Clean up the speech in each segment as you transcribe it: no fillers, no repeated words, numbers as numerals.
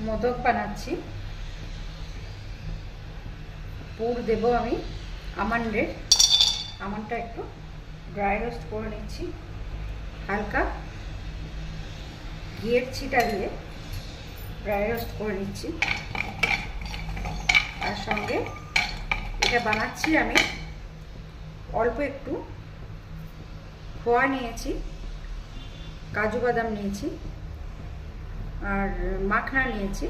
মোদক বানাচ্ছি। পুর দেব আমি আমন্ডের। আমন্ডটা একটু ড্রাই রোস্ট করে নিচ্ছি, হালকা ঘিয়ের ছিটা দিয়ে ড্রাই রোস্ট করে নিচ্ছি। তার সঙ্গে এটা বানাচ্ছি আমি অল্প একটু খোয়া নিয়েছি, কাজু বাদাম নিয়েছি, আর মাখনা নিয়েছি,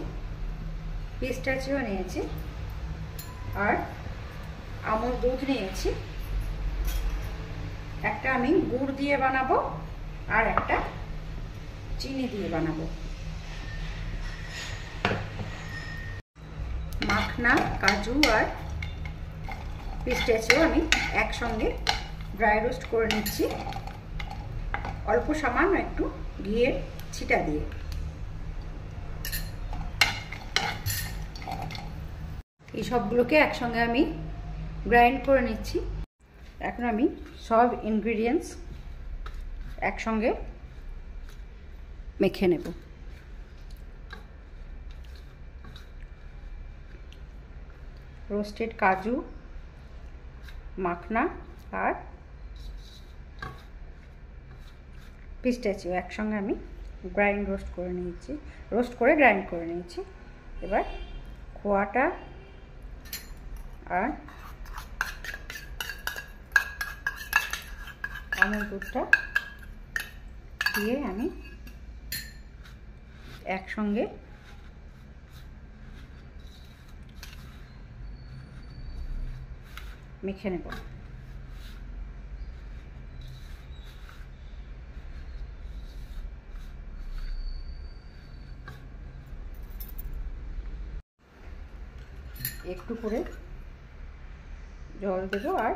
পিস্তাচিও নিয়েছি, আর আমুল দুধ নিয়েছি। একটা আমি গুড় দিয়ে বানাবো আর একটা চিনি দিয়ে বানাবো। মাখনা, কাজু আর পিস্তাচিও আমি একসঙ্গে ড্রাই রোস্ট করে নিচ্ছি, অল্প সামান্য একটু ঘিয়ের ছিটা দিয়ে। এই সবগুলোকে একসঙ্গে আমি গ্রাইন্ড করে নিচ্ছি। এখন আমি সব ইনগ্রিডিয়েন্টস একসঙ্গে মেখে নেব। রোস্টেড কাজু, মাখনা আর পিস্তাচিও একসঙ্গে আমি রোস্ট করে গ্রাইন্ড করে নিয়েছি। এবার খোয়াটা আর আমুল দুধটা দিয়ে আমি একসঙ্গে মেখে নেব। একটু করে জল দেবো আর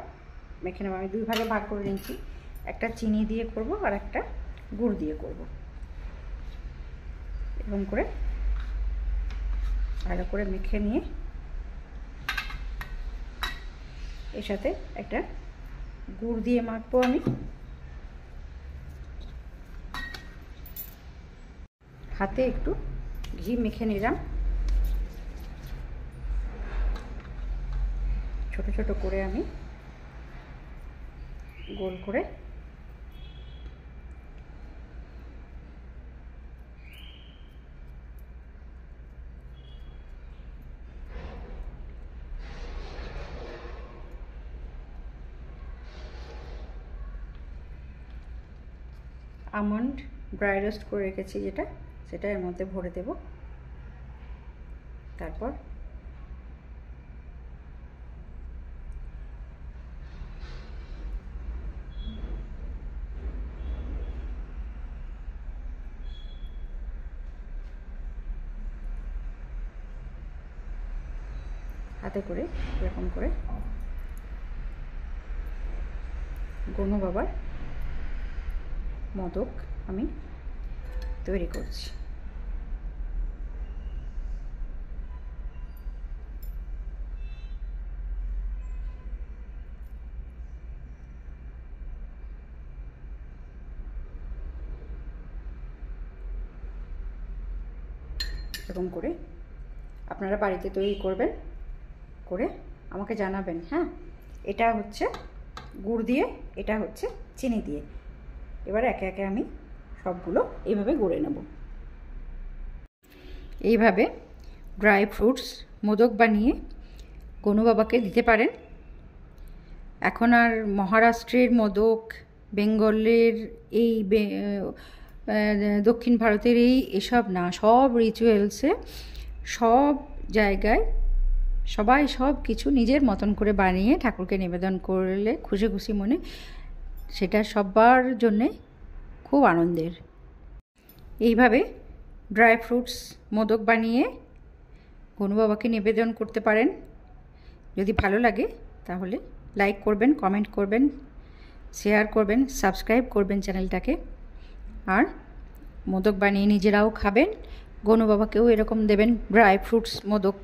মেখে নেব। আমি দুই ভাগে ভাগ করে নিচ্ছি, একটা চিনি দিয়ে করব আর একটা গুড় দিয়ে করব। এরকম করে ভালো করে মেখে নিয়ে এর সাথে একটা গুড় দিয়ে মাখবো আমি। হাতে একটু ঘি মেখে নিলাম, ছোট ছোট করে আমি গোল করে আমন্ড ড্রাই রোস্ট করে রেখেছি সেটা এর মধ্যে ভরে দেব। তারপর হাতে করে এরকম করে গনু বাবার মোদক আমি তৈরি করছি। এরকম করে আপনারা বাড়িতে তৈরি করবেন, করে আমাকে জানাবেন। হ্যাঁ, এটা হচ্ছে গুড় দিয়ে, এটা হচ্ছে চিনি দিয়ে। এবার একে একে আমি সবগুলো এইভাবে গড়ে নেব। এইভাবে ড্রাই ফ্রুটস মোদক বানিয়ে গনু বাবাকে দিতে পারেন। এখন আর মহারাষ্ট্রের মোদক, বেঙ্গলের এই দক্ষিণ ভারতের এসব না, সব রিচুয়ালসে সব জায়গায় সবাই সব কিছু নিজের মতন করে বানিয়ে ঠাকুরকে নিবেদন করলে খুশি খুশি মনে সেটা সবার জন্যে খুব আনন্দের। এইভাবে ড্রাই ফ্রুটস মোদক বানিয়ে গনু বাবাকে নিবেদন করতে পারেন। যদি ভালো লাগে তাহলে লাইক করবেন, কমেন্ট করবেন, শেয়ার করবেন, সাবস্ক্রাইব করবেন চ্যানেলটাকে। আর মোদক বানিয়ে নিজেরাও খাবেন, গনু বাবাকেও এরকম দেবেন ড্রাই ফ্রুটস মোদক।